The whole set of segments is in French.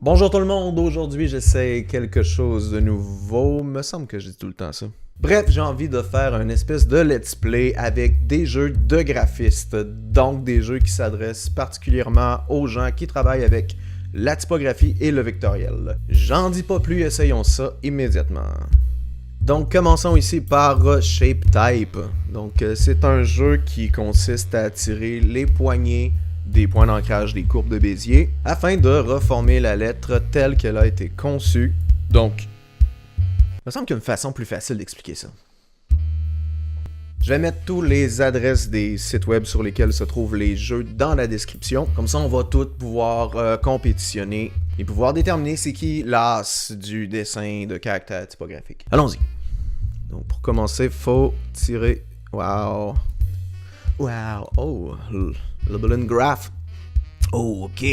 Bonjour tout le monde, aujourd'hui j'essaie quelque chose de nouveau, me semble que je dis tout le temps ça. Bref, j'ai envie de faire une espèce de let's play avec des jeux de graphistes, donc des jeux qui s'adressent particulièrement aux gens qui travaillent avec la typographie et le vectoriel. J'en dis pas plus, essayons ça immédiatement. Donc commençons ici par Shape Type. Donc c'est un jeu qui consiste à tirer les poignées des points d'ancrage des courbes de Bézier afin de reformer la lettre telle qu'elle a été conçue. Donc, il me semble qu'il y a une façon plus facile d'expliquer ça. Je vais mettre tous les adresses des sites web sur lesquels se trouvent les jeux dans la description. Comme ça, on va tous pouvoir compétitionner et pouvoir déterminer c'est qui l'as du dessin de caractères typographiques. Allons-y. Donc, pour commencer, faut tirer... Wow. Wow. Oh. Labeling Graph. Oh, ok.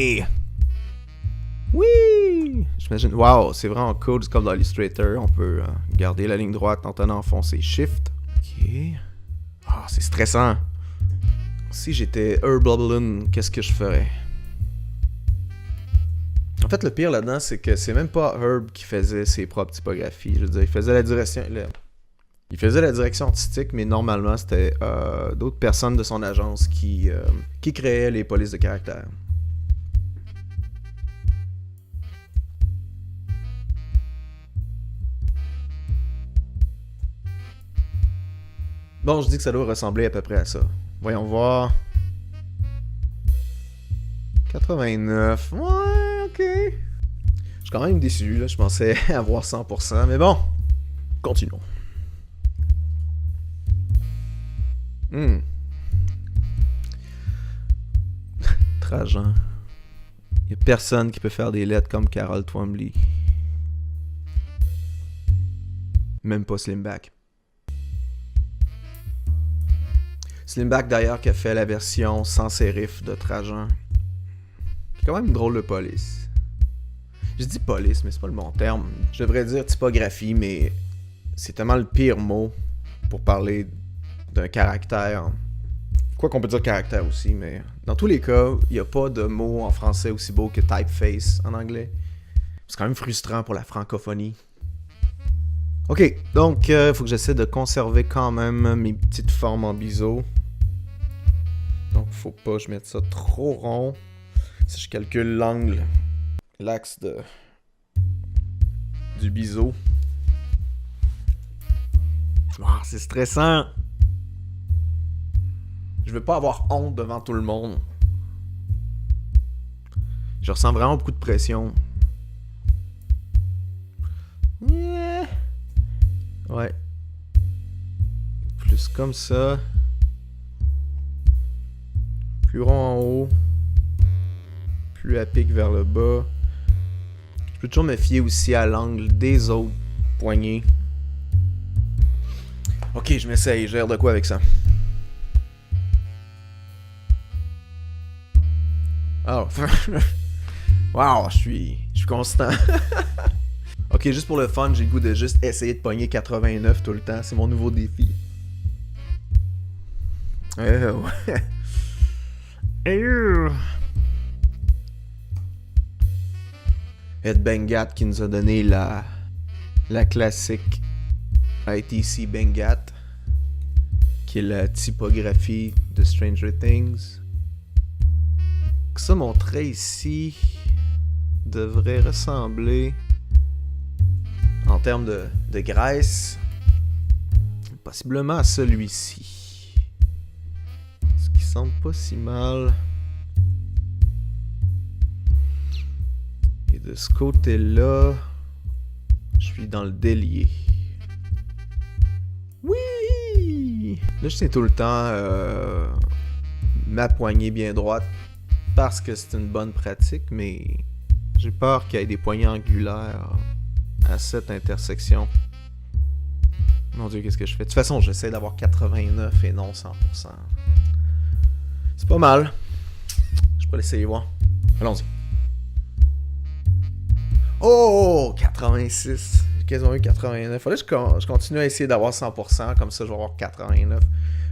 Oui! J'imagine. Wow, c'est vraiment cool. C'est comme dans Illustrator. On peut garder la ligne droite en tenant enfoncé Shift. Ok. Ah, c'est stressant. Si j'étais Herblubblin, qu'est-ce que je ferais? En fait, le pire là-dedans, c'est que c'est même pas Herb qui faisait ses propres typographies. Je veux dire, il faisait la direction. Il faisait la direction artistique, mais normalement, c'était d'autres personnes de son agence qui créaient les polices de caractères. Bon, je dis que ça doit ressembler à peu près à ça. Voyons voir. 89. Ouais, ok. Je suis quand même déçu, là. Je pensais avoir 100%, mais bon. Continuons. Trajan. Il n'y a personne qui peut faire des lettres comme Carol Twombly. Même pas Slimback. Slimback d'ailleurs qui a fait la version sans sérif de Trajan. C'est quand même une drôle de police. Je dis police, mais c'est pas le bon terme. Je devrais dire typographie, mais c'est tellement le pire mot pour parler d'un caractère. Quoi qu'on peut dire caractère aussi, mais dans tous les cas, il n'y a pas de mot en français aussi beau que typeface en anglais. C'est quand même frustrant pour la francophonie. Ok, donc il faut que j'essaie de conserver quand même mes petites formes en biseau. Donc faut pas que je mette ça trop rond. Si je calcule l'angle, l'axe du biseau. Oh, c'est stressant. Je veux pas avoir honte devant tout le monde. Je ressens vraiment beaucoup de pression. Yeah. Ouais. Plus comme ça. Plus rond en haut. Plus à pic vers le bas. Je peux toujours me fier aussi à l'angle des autres poignées. Ok, je m'essaye. J'ai l'air de quoi avec ça? Oh. Wow, je suis constant. Ok, juste pour le fun, j'ai le goût de juste essayer de pogner 89 tout le temps. C'est mon nouveau défi. Ouais. Ed Bengat qui nous a donné la classique ITC Bengat, qui est la typographie de Stranger Things. Ça, mon trait ici devrait ressembler, en termes de graisse, possiblement à celui-ci. Ce qui semble pas si mal. Et de ce côté-là, je suis dans le délié. Oui! Là, je tiens tout le temps ma poignée bien droite parce que c'est une bonne pratique, mais j'ai peur qu'il y ait des poignées angulaires à cette intersection. Mon Dieu, qu'est-ce que je fais? De toute façon, j'essaie d'avoir 89 et non 100%. C'est pas mal. Je pourrais l'essayer voir. Allons-y. Oh! 86. J'ai quasiment eu 89. Faudrait que je continue à essayer d'avoir 100%. Comme ça, je vais avoir 89.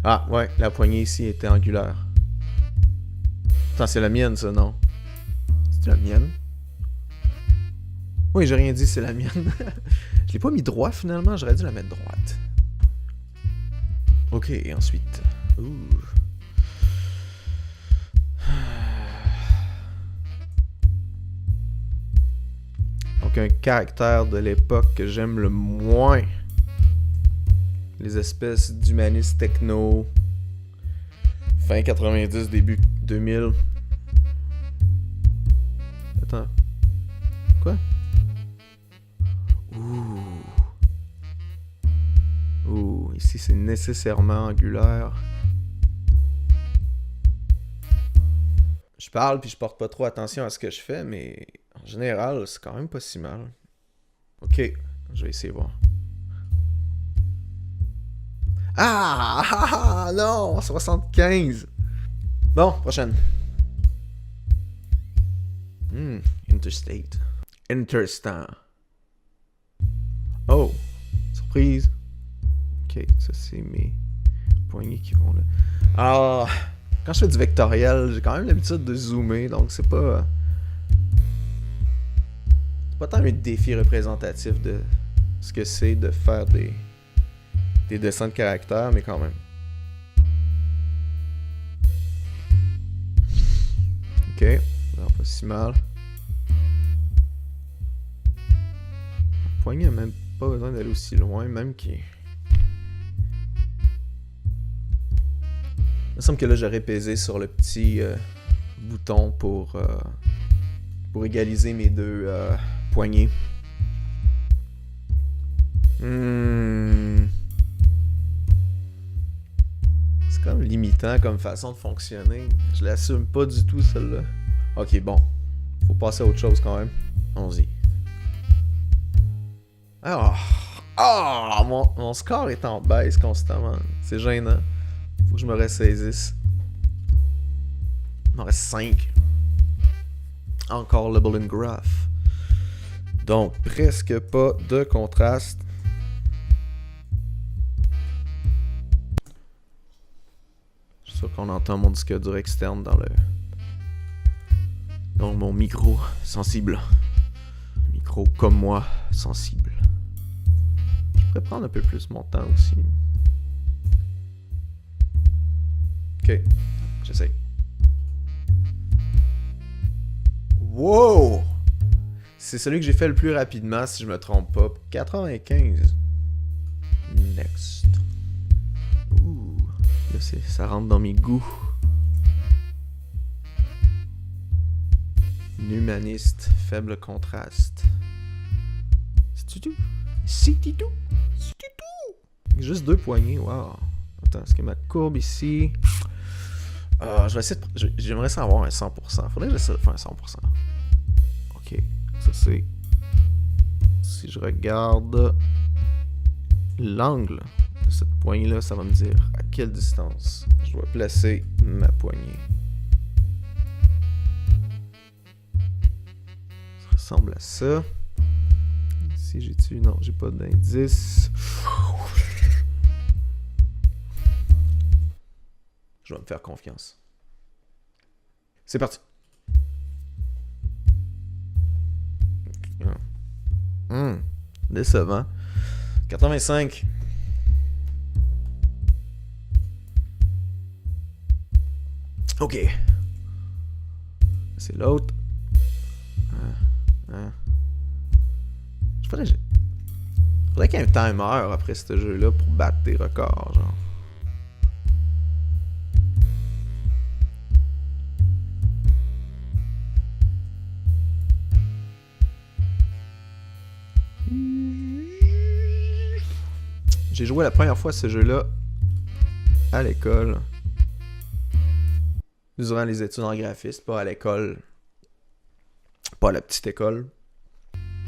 Ah, ouais. La poignée ici était angulaire. Attends, c'est la mienne, ça, non? C'est la mienne? Oui, j'ai rien dit, c'est la mienne. Je l'ai pas mis droit finalement, j'aurais dû la mettre droite. Ok, et ensuite. Ouh. Donc un caractère de l'époque que j'aime le moins. Les espèces d'humanistes techno. Fin 90, début 2000. Attends. Quoi? Ouh, ici c'est nécessairement angulaire. Je parle puis je porte pas trop attention à ce que je fais, mais en général, c'est quand même pas si mal. Ok, je vais essayer de voir. Ah non, 75. Bon, prochaine. Interstate. Interstant. Oh, surprise. Ok, ça c'est mes poignées qui vont là. Alors, quand je fais du vectoriel, j'ai quand même l'habitude de zoomer, donc c'est pas tant un défi représentatif de ce que c'est de faire des dessins de caractères, mais quand même. Ok, non, pas si mal. Le poignet n'a même pas besoin d'aller aussi loin, même qu'il... Il me semble que là j'aurais pesé sur le petit bouton pour égaliser mes deux poignets. C'est comme limitant comme façon de fonctionner. Je l'assume pas du tout celle-là. Ok, bon. Faut passer à autre chose quand même. Allons-y. Mon score est en baisse constamment. C'est gênant. Faut que je me ressaisisse. Il m'en reste 5. Encore Level and Graph. Donc, presque pas de contraste. Je suis sûr qu'on entend mon disque dur externe dans le... Donc, mon micro sensible. Micro comme moi, sensible. Je pourrais prendre un peu plus mon temps aussi. Ok, j'essaye. Wow! C'est celui que j'ai fait le plus rapidement, si je me trompe pas. 95. Next. Ouh. Là, ça rentre dans mes goûts. Humaniste, faible contraste. C'est tout. C'est tout. Juste 2 poignées, wow. Attends, est-ce que ma courbe ici... je vais essayer de... J'aimerais ça avoir un 100%. Faudrait que j'essaie de faire un 100%. Ok, ça c'est... Si je regarde l'angle de cette poignée-là, ça va me dire à quelle distance je dois placer ma poignée. Ça ressemble à ça. Ici, j'ai-tu... Non, j'ai pas d'indice. Je vais me faire confiance. C'est parti. Décevant. 85. Ok. C'est l'autre. Faudrait qu'il y ait un timer après ce jeu-là pour battre des records, genre. J'ai joué la première fois à ce jeu-là à l'école. Durant les études en graphisme, pas à l'école. Pas à la petite école.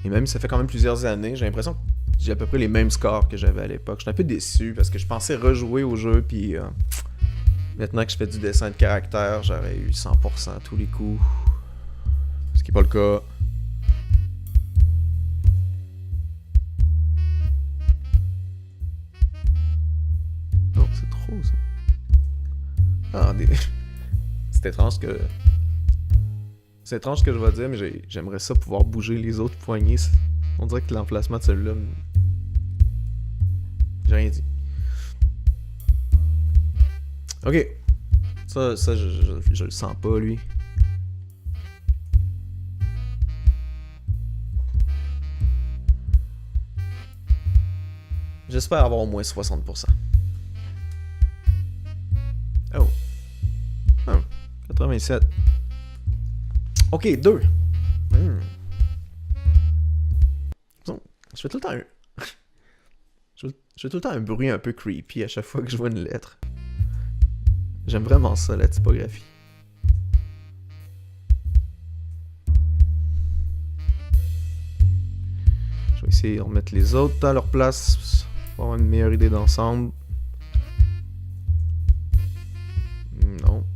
Et même ça fait quand même plusieurs années, j'ai l'impression que j'ai à peu près les mêmes scores que j'avais à l'époque. Je suis un peu déçu parce que je pensais rejouer au jeu, puis maintenant que je fais du dessin de caractère, j'aurais eu 100% tous les coups. Ce qui n'est pas le cas. Non, c'est trop ça. Ah, c'est étrange que C'est étrange ce que je vais dire, mais j'aimerais ça pouvoir bouger les autres poignées. On dirait que l'emplacement de celui-là... J'ai rien dit. Ok. Ça je le sens pas, lui. J'espère avoir au moins 60%. Oh. 87. Ok, 2. Bon, je fais tout le temps je fais tout le temps un bruit un peu creepy à chaque fois que je vois une lettre. J'aime vraiment ça, la typographie. Je vais essayer de remettre les autres à leur place pour avoir une meilleure idée d'ensemble. Non.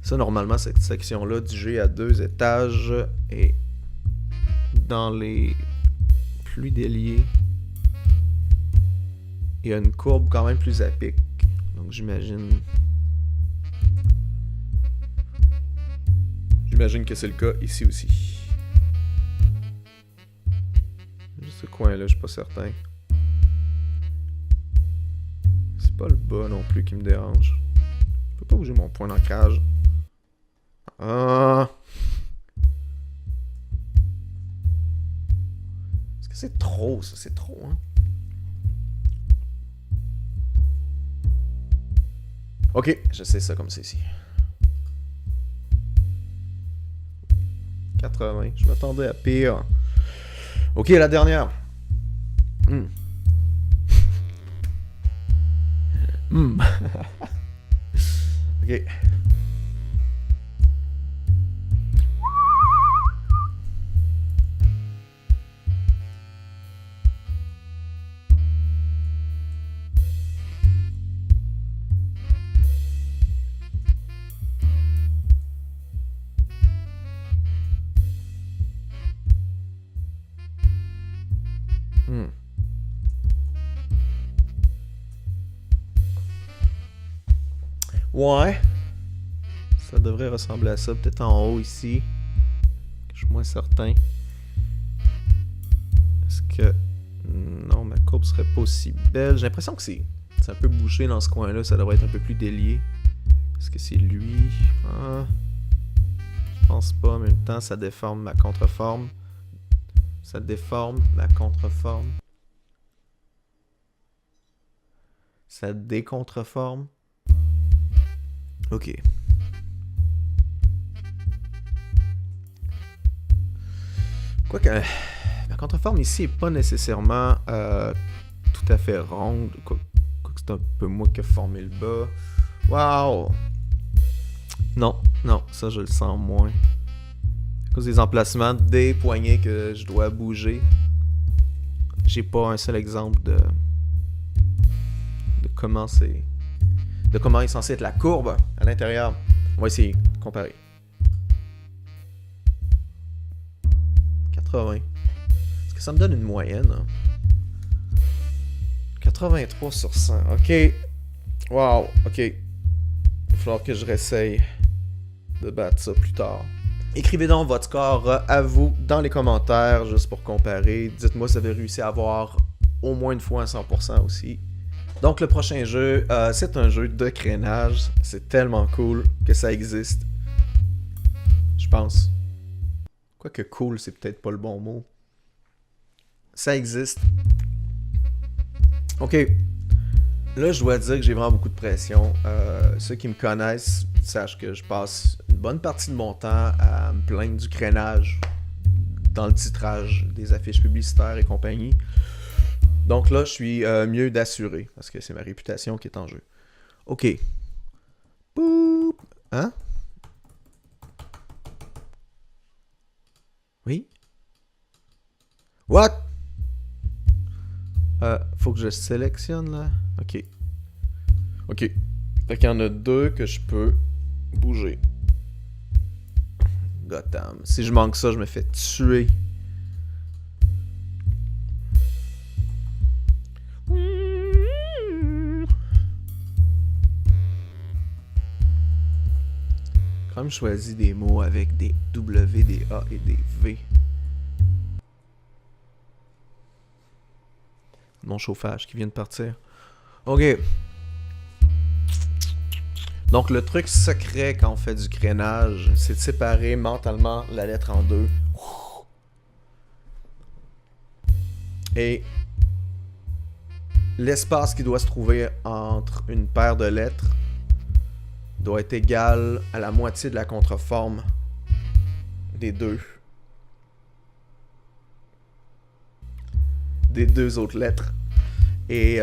Ça, normalement, cette section-là du G à 2 étages est dans les plus déliés. Il y a une courbe quand même plus à pic. Donc, j'imagine que c'est le cas ici aussi. Juste ce coin-là, je suis pas certain. C'est pas le bas non plus qui me dérange. Je peux pas bouger mon point d'ancrage. Ah. Est-ce que c'est trop, ça? C'est trop, hein? Ok, je sais ça comme c'est ici. 80. Je m'attendais à pire. Ok, la dernière. Ok. Ouais. Ça devrait ressembler à ça. Peut-être en haut ici. Je suis moins certain. Est-ce que... Non, ma courbe serait pas aussi belle. J'ai l'impression que c'est un peu bouché dans ce coin-là. Ça devrait être un peu plus délié. Est-ce que c'est lui? Ah. Je pense pas. En même temps, ça déforme ma contreforme. Ça déforme ma contreforme. Ça décontreforme. Ok. Quoique, ma contreforme ici est pas nécessairement tout à fait ronde. Quoique c'est un peu moi qui ai formé le bas. Waouh! Non, ça je le sens moins. À cause des emplacements des poignées que je dois bouger. J'ai pas un seul exemple de comment c'est... de comment est censée être la courbe à l'intérieur. On va essayer de comparer. 80. Est-ce que ça me donne une moyenne? Hein? 83 sur 100. Ok. Wow. Ok. Il va falloir que je réessaye de battre ça plus tard. Écrivez donc votre score à vous dans les commentaires, juste pour comparer. Dites-moi si vous avez réussi à avoir au moins une fois un 100% aussi. Donc le prochain jeu, c'est un jeu de crénage. C'est tellement cool que ça existe. Je pense. Quoique cool, c'est peut-être pas le bon mot. Ça existe. Ok. Là, je dois dire que j'ai vraiment beaucoup de pression. Ceux qui me connaissent sachent que je passe une bonne partie de mon temps à me plaindre du crénage dans le titrage des affiches publicitaires et compagnie. Donc là, je suis mieux d'assurer, parce que c'est ma réputation qui est en jeu. Ok. Boop. Hein? Oui? What? Faut que je sélectionne là. Ok. Ok. Fait qu'il y en a deux que je peux bouger. Gotham. Si je manque ça, je me fais tuer. quand même choisi des mots avec des W, des A et des V. Mon chauffage qui vient de partir. Ok. Donc le truc secret quand on fait du crénage, c'est de séparer mentalement la lettre en deux. Et l'espace qui doit se trouver entre une paire de lettres doit être égal à la moitié de la contreforme des deux autres lettres. Et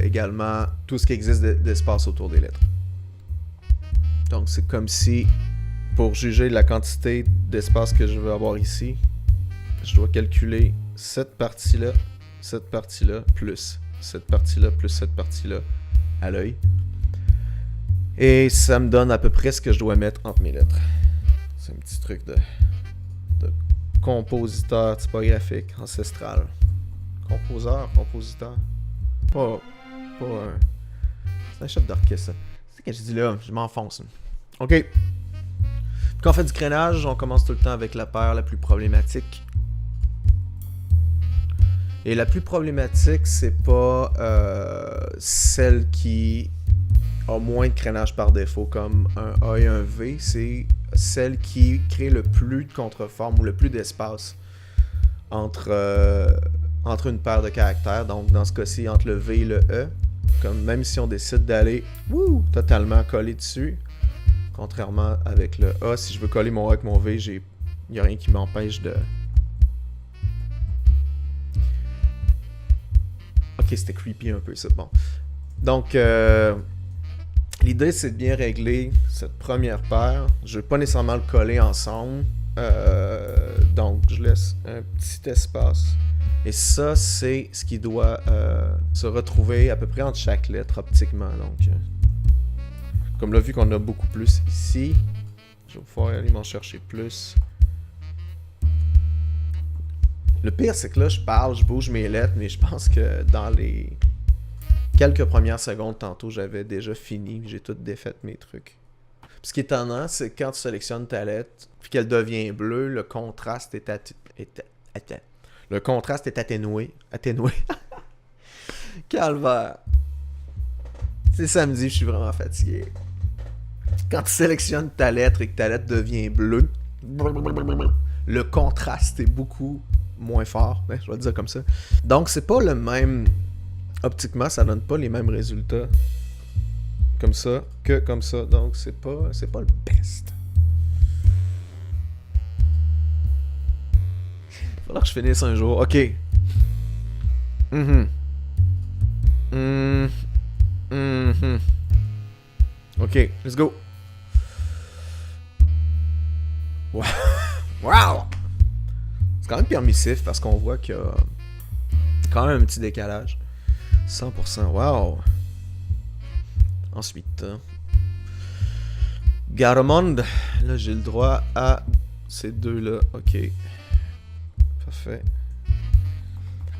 également tout ce qui existe d'espace autour des lettres. Donc c'est comme si, pour juger la quantité d'espace que je veux avoir ici, je dois calculer cette partie-là, plus cette partie-là, plus cette partie-là à l'œil. Et ça me donne à peu près ce que je dois mettre entre mes lettres. C'est un petit truc de compositeur typographique ancestral. Compositeur. Pas c'est un chef d'orchestre, ça. C'est ce que je dis là, je m'enfonce. Ok. Quand on fait du crénage, on commence tout le temps avec la paire la plus problématique. Et la plus problématique, c'est pas celle qui a moins de crénage par défaut, comme un A et un V. C'est celle qui crée le plus de contreforme ou le plus d'espace entre une paire de caractères. Donc, dans ce cas-ci, entre le V et le E. Comme même si on décide d'aller totalement coller dessus. Contrairement avec le A, si je veux coller mon A avec mon V, il n'y a rien qui m'empêche de... Ok, c'était creepy un peu ça. Bon. Donc, l'idée, c'est de bien régler cette première paire. Je ne veux pas nécessairement le coller ensemble. Donc, je laisse un petit espace. Et ça, c'est ce qui doit se retrouver à peu près entre chaque lettre optiquement. Donc, comme là, vu qu'on a beaucoup plus ici, je vais pouvoir aller m'en chercher plus. Le pire, c'est que là, je parle, je bouge mes lettres, mais je pense que dans les quelques premières secondes, tantôt, j'avais déjà fini. J'ai tout défait mes trucs. Ce qui est étonnant, c'est que quand tu sélectionnes ta lettre, puis qu'elle devient bleue, le contraste est atténué. Calvaire. C'est samedi, je suis vraiment fatigué. Quand tu sélectionnes ta lettre et que ta lettre devient bleue, le contraste est beaucoup moins fort. Je vais le dire comme ça. Donc, c'est pas le même... Optiquement, ça donne pas les mêmes résultats comme ça que comme ça. Donc, c'est pas le best. Faudra que je finisse un jour. Ok. Ok, let's go. Wow. Wow. C'est quand même permissif parce qu'on voit qu'il y a quand même un petit décalage. 100%. Wow. Ensuite, Garamond. Là, j'ai le droit à ces deux-là. Ok. Parfait.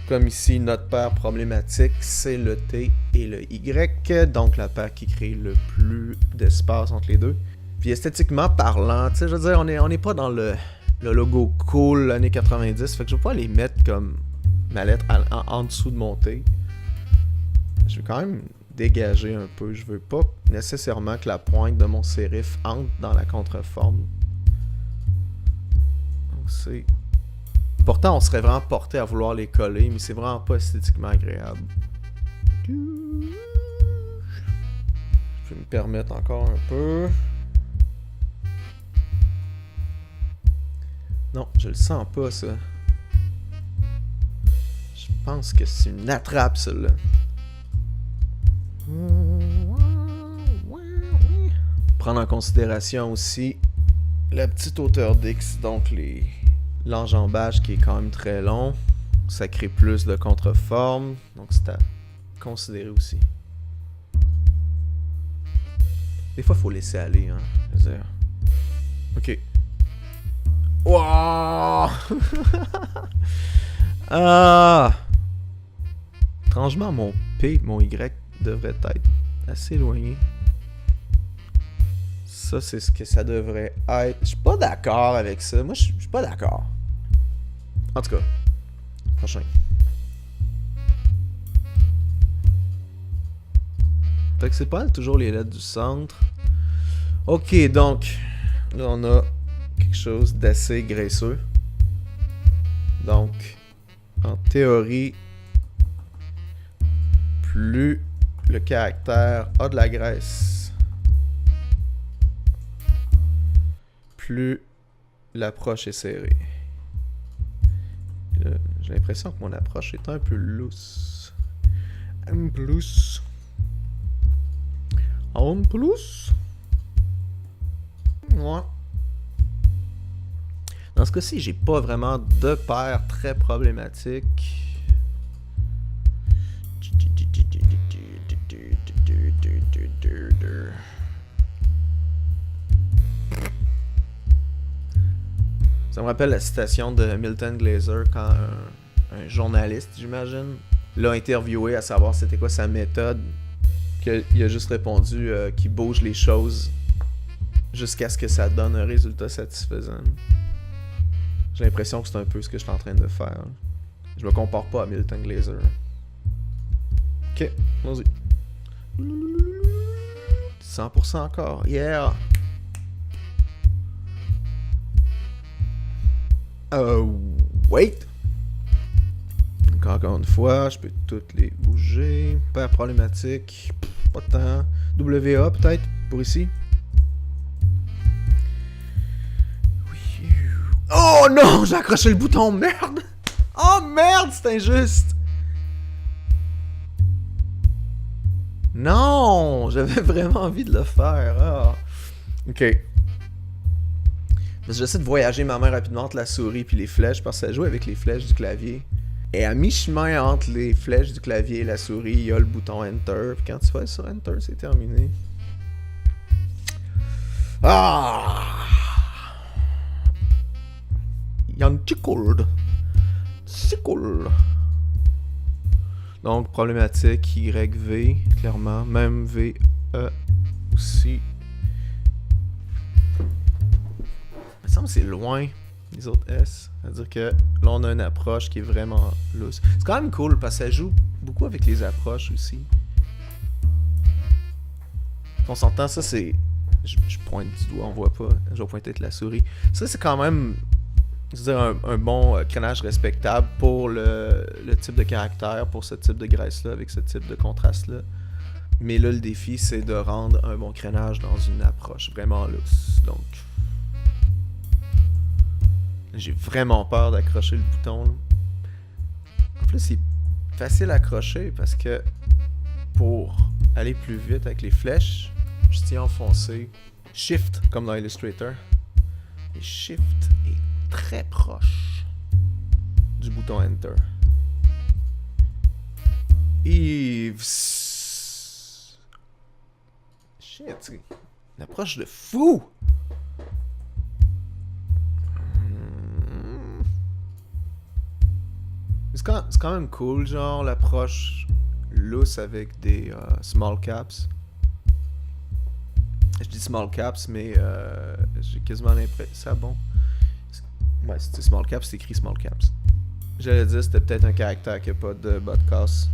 Comme ici, notre paire problématique, c'est le T et le Y. Donc, la paire qui crée le plus d'espace entre les deux. Puis, esthétiquement parlant, tu sais, je veux dire, on n'est pas dans le logo cool années 90. Fait que je vais pas les mettre comme ma lettre en dessous de mon T. Je vais quand même dégager un peu. Je veux pas nécessairement que la pointe de mon sérif entre dans la contreforme. Donc, c'est... Pourtant, on serait vraiment porté à vouloir les coller, mais c'est vraiment pas esthétiquement agréable. Je vais me permettre encore un peu. Non, je le sens pas, ça. Je pense que c'est une attrape, celle-là. Prendre en considération aussi la petite hauteur d'X, donc l'enjambage qui est quand même très long. Ça crée plus de contreforme, donc c'est à considérer aussi. Des fois, il faut laisser aller, hein. Je veux dire. Ok. Wow! Ah! Étrangement, mon P, mon Y devrait être assez éloigné. Ça, c'est ce que ça devrait être. Je suis pas d'accord avec ça. Moi, je suis pas d'accord. En tout cas, prochain. Fait que c'est pas toujours les lettres du centre. Ok, donc, là, on a quelque chose d'assez graisseux. Donc, en théorie, plus le caractère a de la graisse, plus l'approche est serrée. J'ai l'impression que mon approche est un peu loose. Un peu loose. En plus. Ouais. Dans ce cas-ci, j'ai pas vraiment de paire très problématique. Ça me rappelle la citation de Milton Glaser quand un journaliste, j'imagine, l'a interviewé à savoir c'était quoi sa méthode. Il a juste répondu qu'il bouge les choses jusqu'à ce que ça donne un résultat satisfaisant. J'ai l'impression que c'est un peu ce que je suis en train de faire. Je me compare pas à Milton Glaser. Ok, vas-y. 100% encore, yeah! Wait! Encore une fois, je peux toutes les bouger. Pas problématique. Pas de temps. WA peut-être, pour ici. Oui. Oh non! J'ai accroché le bouton, merde! Oh merde, c'est injuste! Non! J'avais vraiment envie de le faire. Ah. Ok. Parce que j'essaie de voyager ma main rapidement entre la souris et les flèches parce que ça joue avec les flèches du clavier. Et à mi-chemin entre les flèches du clavier et la souris, il y a le bouton Enter. Puis quand tu fais sur Enter, c'est terminé. Ah! Il y a un petit cold. C'est cool. Donc, problématique YV, clairement. Même VE aussi. Il me semble que c'est loin, les autres S. C'est-à-dire que là, on a une approche qui est vraiment loose. C'est quand même cool parce que ça joue beaucoup avec les approches aussi. On s'entend, ça c'est... Je pointe du doigt, on voit pas. Je vais pointer avec la souris. Ça, c'est quand même... Je veux dire, un bon crénage respectable pour le type de caractère, pour ce type de graisse-là, avec ce type de contraste-là. Mais là, le défi, c'est de rendre un bon crénage dans une approche vraiment loose. Donc, j'ai vraiment peur d'accrocher le bouton. Là. En plus, c'est facile à accrocher parce que pour aller plus vite avec les flèches, je tiens à enfoncer Shift, comme dans Illustrator. Et Shift est très proche du bouton Enter. Et... Shit, c'est une approche de fou! C'est quand même cool, genre, l'approche loose avec des small caps. Je dis small caps, mais j'ai quasiment l'impression... C'est bon? Ouais, c'est small caps, c'est écrit small caps. J'allais dire c'était peut-être un caractère qui n'a pas de podcast.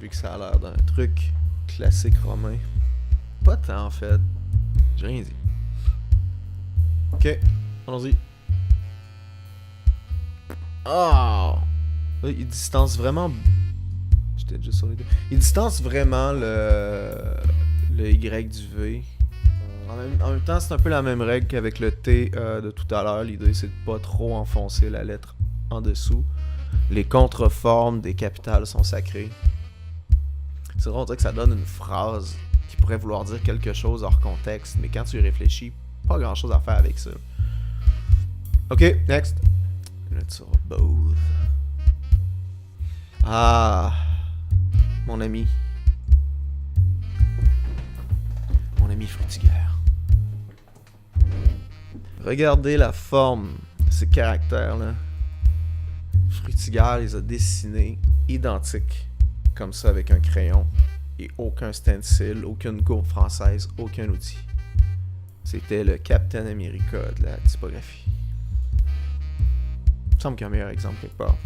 Vu que ça a l'air d'un truc classique romain. Pas tant en fait. J'ai rien dit. Ok, allons-y. Oh! Là, il distance vraiment... J'étais juste sur les deux. Il distance vraiment le Y du V. En même temps, c'est un peu la même règle qu'avec le T de tout à l'heure. L'idée, c'est de pas trop enfoncer la lettre en dessous. Les contreformes des capitales sont sacrées. C'est vrai, on dirait que ça donne une phrase qui pourrait vouloir dire quelque chose hors contexte, mais quand tu y réfléchis, pas grand chose à faire avec ça. Ok, next. Let's both. Ah, mon ami. Mon ami Frutiger. Regardez la forme de ces caractères-là. Frutiger les a dessinés identiques, comme ça avec un crayon. Et aucun stencil, aucune courbe française, aucun outil. c'était le Captain America de la typographie. Il me semble qu'il y a un meilleur exemple quelque part.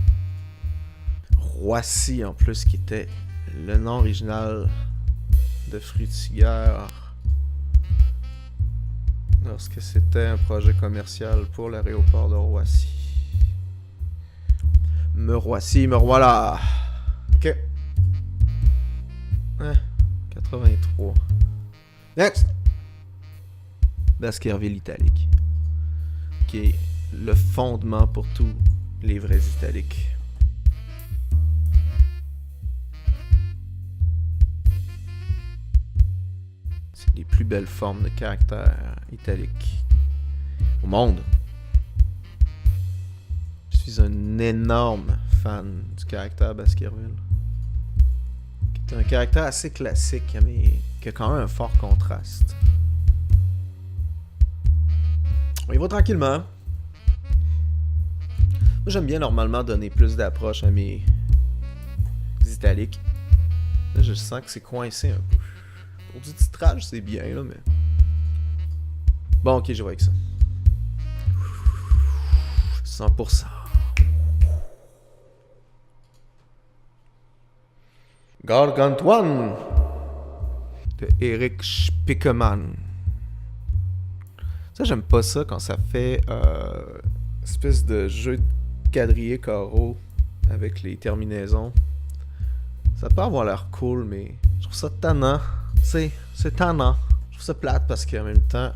Roissy, en plus, qui était le nom original de Frutiguère lorsque c'était un projet commercial pour l'aéroport de Roissy. Me Roissy, me voilà. Ok. 83. Next. Baskerville italique, qui est le fondement pour tous les vrais italiques. C'est les plus belles formes de caractère italique au monde. Je suis un énorme fan du caractère Baskerville, qui est un caractère assez classique, mais qui a quand même un fort contraste. On y va tranquillement. Moi, j'aime bien normalement donner plus d'approche à mes italiques. Là, je sens que c'est coincé un peu. Pour du titrage, c'est bien, là, mais... Bon, ok, je vais avec ça. 100%. Gargantuan de Eric Spiekermann. Ça, j'aime pas ça quand ça fait espèce de jeu de quadrillé carreau avec les terminaisons. Ça peut avoir l'air cool, mais je trouve ça tannant. C'est tannant. Je trouve ça plate parce qu'en même temps,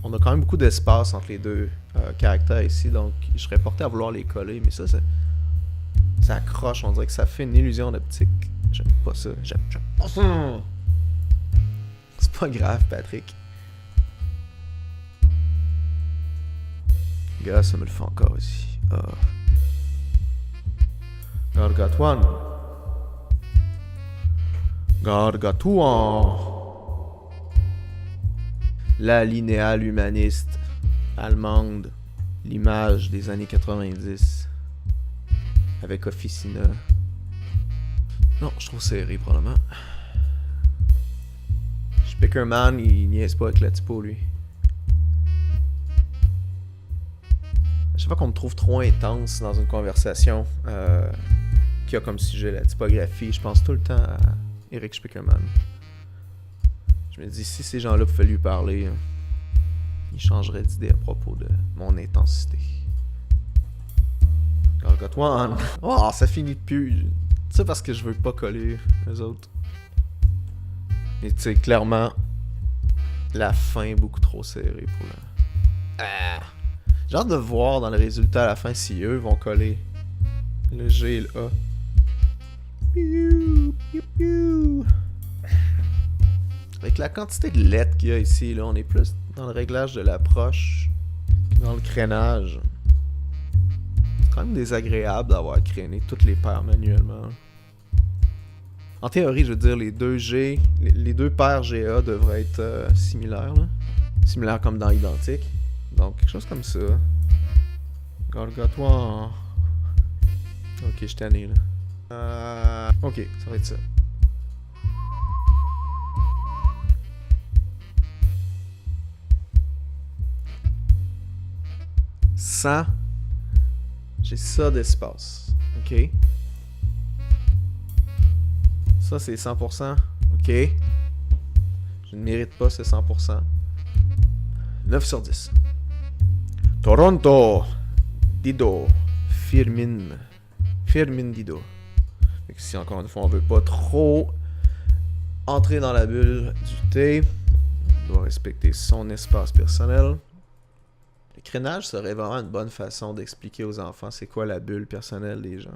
on a quand même beaucoup d'espace entre les deux caractères ici, donc je serais porté à vouloir les coller, mais ça accroche, on dirait que ça fait une illusion d'optique. J'aime pas ça. J'aime pas ça. C'est pas grave, Patrick. Gars, ça me le fait encore ici. Gargantuan. Gargantuan. La linéale humaniste allemande. L'image des années 90. Avec Officina. Non, je trouve serré probablement. Spiekermann, il niaise pas avec la typo, lui. À chaque fois qu'on me trouve trop intense dans une conversation qui a comme sujet la typographie, je pense tout le temps à Eric Spiekermann. Je me dis, si ces gens-là pouvaient lui parler, ils changeraient d'idée à propos de mon intensité. Gargantuan. Oh, ça finit plus. C'est parce que je veux pas coller les autres. Mais tu sais, clairement, la fin est beaucoup trop serrée pour la... J'ai hâte de voir dans le résultat à la fin si eux vont coller le G et le A. Piou, piou, piou. Avec la quantité de lettres qu'il y a ici, là, on est plus dans le réglage de l'approche que dans le crénage. C'est quand même désagréable d'avoir créné toutes les paires manuellement. En théorie, je veux dire, les deux G, les deux paires GA devraient être similaires, là. Similaires comme dans identique. Donc, quelque chose comme ça. Gargantuan. Ok, je suis tanné, là. Ok, ça va être ça. Ça, j'ai ça d'espace. Ok. Ça, c'est 100%. Ok. Je ne mérite pas ce 100%. 9 sur 10. Toronto. Dido. Firmin Dido. Fait que si encore une fois on veut pas trop entrer dans la bulle du thé, on doit respecter son espace personnel. Le crénage serait vraiment une bonne façon d'expliquer aux enfants c'est quoi la bulle personnelle des gens.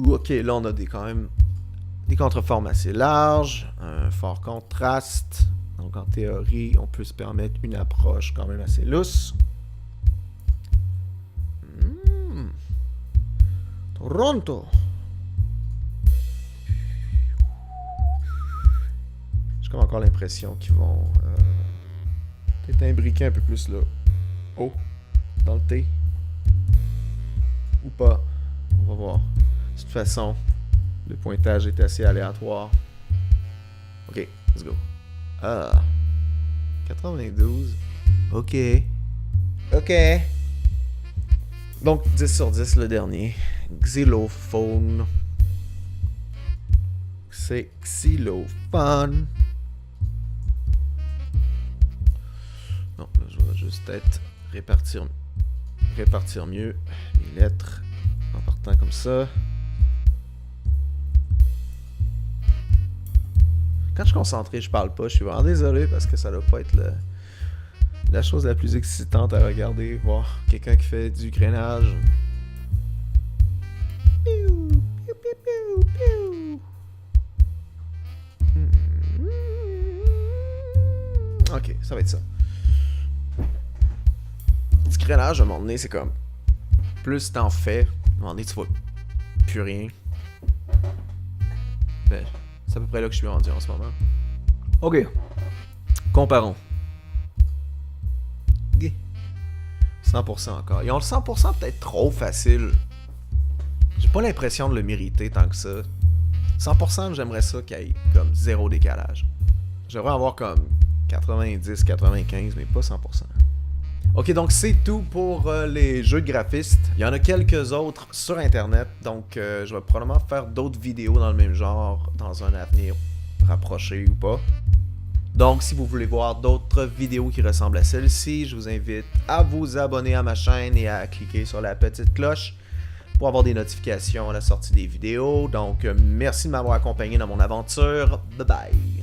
Ok, là on a quand même des contreformes assez larges, un fort contraste. Donc en théorie, on peut se permettre une approche quand même assez lousse. Toronto. J'ai comme encore l'impression qu'ils vont peut-être imbriquer un peu plus là. Oh, dans le T. Ou pas. On va voir. De toute façon, le pointage est assez aléatoire. Ok, let's go. Ah. 92. Ok. Ok. Donc, 10 sur 10 le dernier. Xylophone. C'est xylophone. Non, là, je vais juste peut-être répartir mieux les lettres en partant comme ça. Quand je suis concentré, je parle pas. Je suis vraiment désolé parce que ça doit pas être la chose la plus excitante à regarder. Voir quelqu'un qui fait du crénage. Ok, ça va être ça. Du crénage, à un moment donné, c'est comme... Plus t'en fais, à un moment donné, tu vois plus rien. Ben, c'est à peu près là que je suis rendu en ce moment. Ok. Comparons. 100% encore. Ils ont le 100% peut-être trop facile. J'ai pas l'impression de le mériter tant que ça. 100%, j'aimerais ça qu'il y ait comme zéro décalage. J'aimerais avoir comme 90, 95, mais pas 100%. Ok, donc c'est tout pour les jeux de graphistes. Il y en a quelques autres sur internet, donc je vais probablement faire d'autres vidéos dans le même genre dans un avenir rapproché ou pas. Donc si vous voulez voir d'autres vidéos qui ressemblent à celle-ci, je vous invite à vous abonner à ma chaîne et à cliquer sur la petite cloche pour avoir des notifications à la sortie des vidéos. Donc merci de m'avoir accompagné dans mon aventure. Bye bye!